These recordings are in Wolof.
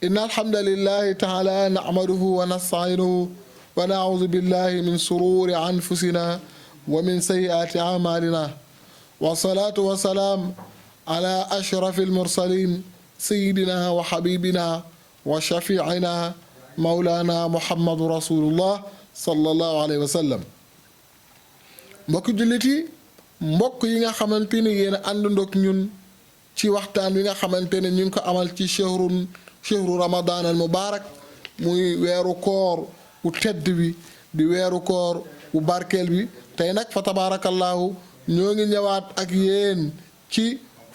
إن الحمد لله تعالى نعمده ونستعينه ونعوذ بالله من شرور أنفسنا ومن سيئات أعمالنا والصلاة والسلام على أشرف المرسلين سيدنا وحبيبنا وشفيعنا مولانا محمد رسول الله صلى الله عليه وسلم. mbokk jullit yi mbokk yi nga xamante ne yéen a àndandoog ñun ci waxtaan wi nga xamante ne ñu ngi ko amal ci chehru ramadan al mubarak muy weeru koor wu tedd bi di weeru koor wu barkeel bi tey nag fa tabaarakallaahu ñoo ngi ñëwaat ak yéen ci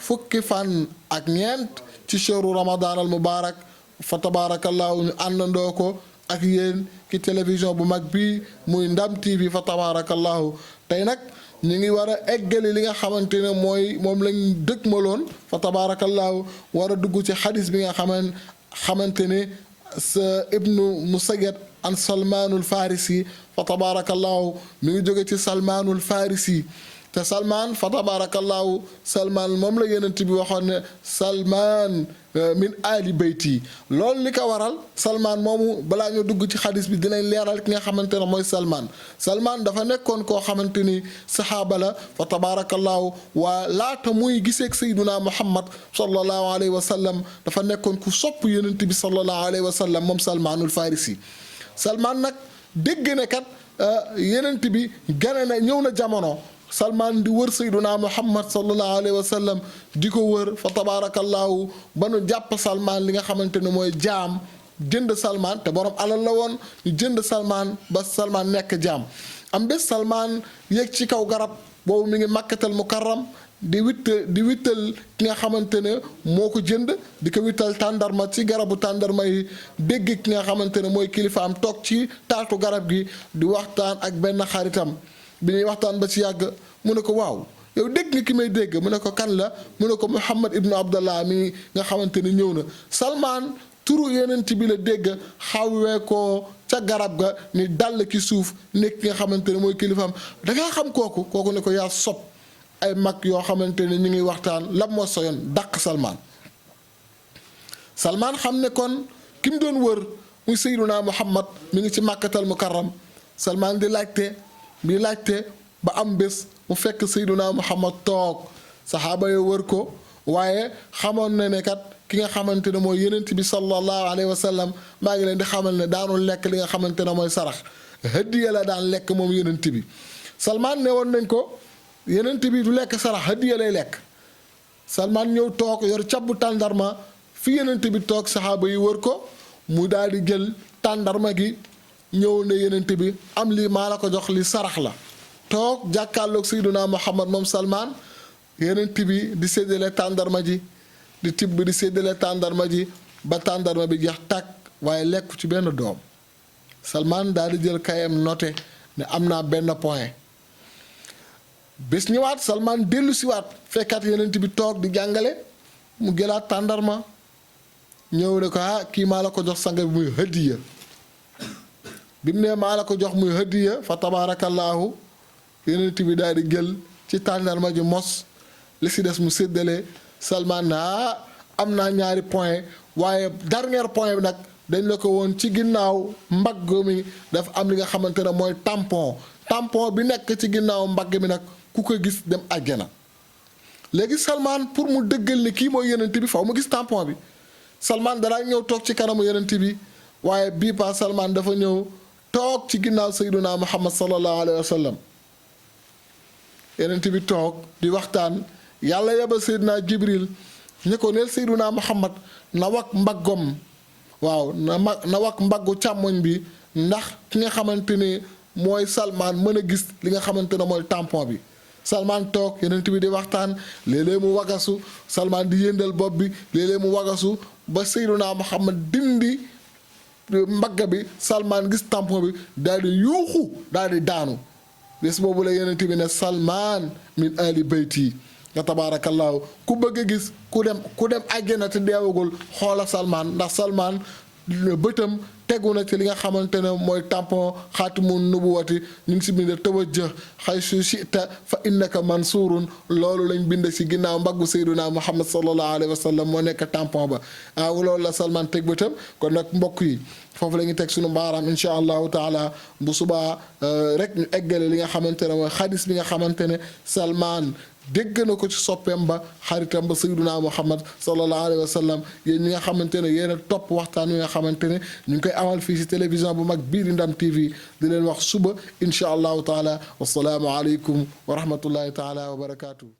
fukki fan ak ñeent ci chehru ramadan al mubarak fa tabaarakallaahu ñu àndandoo ko ak yéen ci télévision bu mag bi muy Ndam TV fa tabaarakallaahu tey nag ñu ngi war a eggali li nga xamante ne mooy moom lañ dëgmaloon fa tabaarakallaahu war a dugg ci xadis bi nga xamante ne sa ibnu musayyad an salmaanul farisi fa tabaarakallaahu mi ngi jóge ci salmaanul farisi te salmaan fa tabaarakallaahu salmaan moom la yenent bi waxoon ne salmaan min ali bayti loolu li ko waral salmaan moomu balaa ñu dugg ci xadis bi dinañ leeral ki nga xamante ne mooy salmaan dafa nekkoon koo xamante ni saxaaba la fa tabaarakallaahu waa laata muy giseeg sayduna muhammad sallallahu alayhi wa sallam dafa nekkoon ku sopp yenent bi sallallahu alayhi wa sallam moom salmaanul farisi salmaan nag dégg ne kat yenent bi gane na ñëw na jamono salmaan di wër sayduna muhammad sallallahu alayhi wa sallam di ko wër fa tabaarakallaahu ba nu jàpp salmaan li nga xamante ne mooy jaam jënd salmaan te borom alal la woon ñu jënd salmaan ba salmaan nekk jaam am bés salmaan yéeg ci kaw garab boobu mi ngi makkatal mukarram di wittal ki nga xamante ne moo ko jënd di ko wittal tàndarma ci garabu tàndarma yi dégg ki nga xamante ne mooy kilifaam toog ci taatu garab gi di waxtaan ak benn xaritam bi ñuy waxtaan ba ci yàgg mu ne ko waaw yow dégg nga ki may dégg mu ne ko kan la mu ne ko Muhammad ibnu Abdallah mi nga xamante ne ñëw na salmaan turu yenent bi la dégg xawwee ko ca garab ga ni dal ki suuf nekk ki nga xamante ne mooy kilifaam dangaa xam kooku ne ko yaa sob ay mag yoo xamante ne ñu ngi waxtaan lam moo soyoon dàq salmaan xam ne kon ki mu doon wër muy sayyiduna Muhammad mi ngi ci màkkatal mukarram salmaan di laajte ba am bés mu fekk sayduna muhammad toog saxaaba yo wër ko waaye xamoon na ne kat ki nga xamante ne mooy yenent bi sallallahu alayhi wa sallam maa ngi leen di xamal ne daanul lekk li nga xamante ne mooy sarax hëddiya la daan lekk moom yenent bi salmaan ne woon nañ ko yenent bi du lekk sarax hëddiya lay lekk salmaan ñëw toog yor cabbu tàndarma fi yenent bi toog saxaaba yi wër ko mu daal di jël tàndarma gi ñëw ne yenent bi am lii maa la ko jox li sarax la toog jàkkaarloog sayduna muhammad moom salmaan yenent bi di séddale tàndarma ji di tibb di séddale tàndarma ji ba tàndarma bi jeex tàkk waaye lekku ci benn doom salmaan daal di jël kayam noté ne am naa benn point bés ñëwaat salmaan dellu siwaat fekkaat yenent bi toog di jàngale mu gëlaat tàndarma ñëw ne ko kii maa la ko jox sanga bi muy hëddiya bi mu ne maa la ko jox muy hëddiya fa tabaarakallaahu yenent bi daal di jël ci tàndarma ji mos li si des mu séddale salmaan na am naa ñaari point waaye dernier point bi nag dañ la ko woon ci ginnaaw mbagg mi dafa am li nga xamante ne mooy tampon bi nekk ci ginnaaw mbagg mi nag ku ko gis dem àjjana léegi salmaan pour mu dëggal ni kii mooy yenent bi faw mu gis tampon bi salmaan danaa ñëw toog ci kanamu yenent bi waaye bii pa salmaan dafa ñëw toog ci ginnaaw sayduna muhammad sallallahu alayhi wa sallam yenent bi toog di waxtaan yàlla yebal sayduna jibril ñu ko neel sayduna muhammad na wak mbaggom waaw na wak mbaggu càmmoñ bi ndax ki nga xamante ne mooy salmaan mën a gis li nga xamante ne mooy tampon bi salmaan toog yenent bi di waxtaan léeg-léeg mu wagasu salmaan di yëndal bopp bi léeg-léeg mu wagasu ba sayduna muhammad dindi mbagga bi salmaan gis tampon bi daal di yuuxu daal di daanu bés boobu la yenent bi ne salmaan min ali bayti nga tabaarakallaahu ku bëgg a gis ku dem àjjana te deewagul xoola salmaan ndax salmaan bëtam tegu na ci li nga xamante ne mooy tampon xaatimu nubuwati ñu ngi si bind tawajjah xaysu chita fa innaka mansurun loolu lañ bind si ginnaaw mbaggu sayduna muhammad sallallahu alayhi wa sallam moo nekk tampon ba loolu la Salman teg bëtam kon nag mbokk yi foofu la ñuy teg suñu baaraam incha allahu taala bu subaa rek ñu eggale li nga xamante ne mooy xadis bi nga xamante ne Salman dégg na ko ci soppeem ba xaritam ba sayyiduna muhammad sallallahu alayhi wa sallam yéen ñi nga xamante ne yéen a topp waxtaan wi nga xamante ne ñu ngi koy amal fii si télévision bu mag bii di Ndam TV di leen wax suba incha allahu taala wasalaamu aleykum wa rahmatullahi taala wa barakaatu.